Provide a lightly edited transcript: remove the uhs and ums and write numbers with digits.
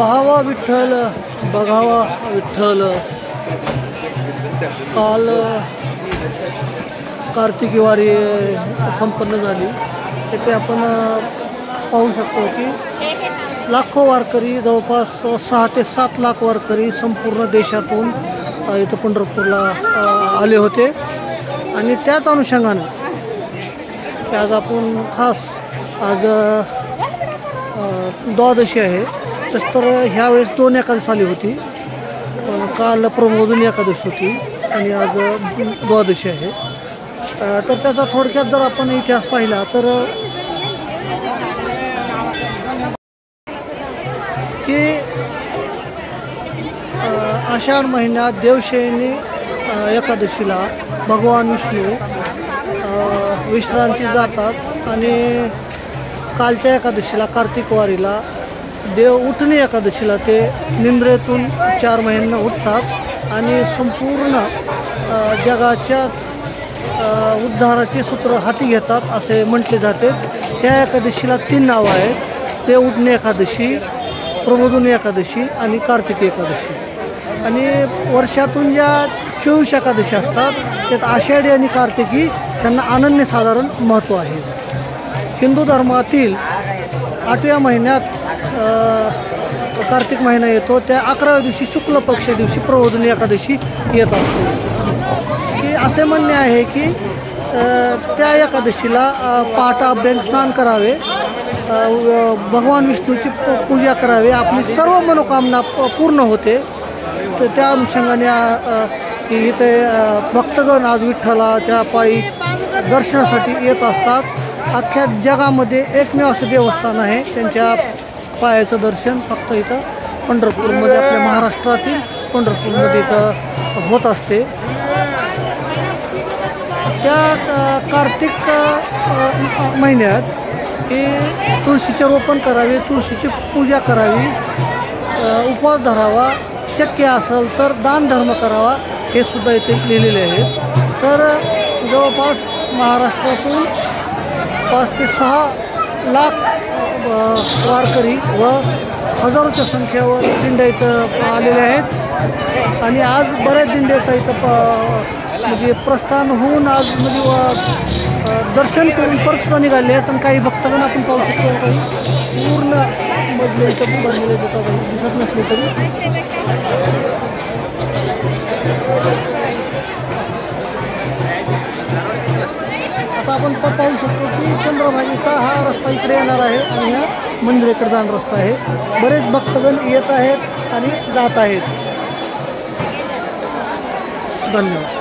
पाहावा विठ्ठल बघावा विठ्ठल। काल कार्तिकी वारी संपन्न झाली। इथे आपण पाहू शकतो की लाखो वारकरी, जवळपास 6 ते 7 लाख वारकरी संपूर्ण देशातून इथं पंढरपूरला आले होते। आणि त्याच अनुषंगाने आज आपण खास आज द्वादशी आहे, तर ह्यावेळेस 2 एकादशी आली होती। काल प्रबोधिनी एकादशी होती आणि आज द्वादशी आहे। तर त्याचा थोडक्यात जर आपण इतिहास पाहिला तर की आषाढ महिन्यात देवशयनी एकादशीला भगवान विष्णू विश्रांती जातात आणि कालच्या एकादशीला कार्तिक वारीला देव उठणी एकादशीला ते निंद्रेतून 4 महिन्यांना उठतात आणि संपूर्ण जगाच्या उद्धाराचे सूत्र हाती घेतात असे म्हटले जाते। त्या एकादशीला 3 नावं आहेत, ते उठणी एकादशी, प्रबोधिनी एकादशी आणि कार्तिकी एकादशी। आणि वर्षातून ज्या 24 एकादशी असतात त्यात आषाढी आणि कार्तिकी त्यांना अनन्यसाधारण महत्त्व आहे। हिंदू धर्मातील 8व्या महिन्यात कार्तिक महिना येतो, त्या 11व्या दिवशी शुक्ल पक्ष दिवशी प्रबोधिनी एकादशी येत असते। की असे म्हणणे आहे की त्या एकादशीला पहाटे अभ्यंग स्नान करावे, भगवान विष्णूची पूजा करावी, आपली सर्व मनोकामना पूर्ण होते। तर त्या अनुषंगाने इथे भक्तगण आज विठ्ठलाच्या पायी दर्शनासाठी येत असतात। अख्ख्या जगामध्ये एकमेव असं देवस्थान आहे त्यांच्या पायाचं दर्शन फक्त इथं पंढरपूरमध्ये, आपल्या महाराष्ट्रातील पंढरपूरमध्ये इथं होत असते। त्या कार्तिक महिन्यात हे तुळशीचे रोपण करावे, तुळशीची पूजा करावी, उपवास धरावा, शक्य असेल तर दान धर्म करावा, हे सुद्धा इथे लिहिलेले आहे। तर जवळपास महाराष्ट्रातून 5 ते 6 लाख वारकरी व हजारोच्या संख्येवर दिंड्या इथं आलेल्या आहेत। आणि आज बऱ्याच दिंड्याचा इथं म्हणजे प्रस्थान होऊन आज म्हणजे दर्शन करून परत निघाले आहेत। आणि काही भक्तगण आपण पाहू शकतो, काही पूर्ण मधले इथं भरलेले दिसत नसले तरी आता आपण पाहू शकतो की चंद्रभागेचा हा रस्ता इकडे येणार आहे आणि हा मंदिराकडे जाणारा रस्ता आहे। बरेच भक्तगण येत आहेत आणि जात आहेत। धन्यवाद।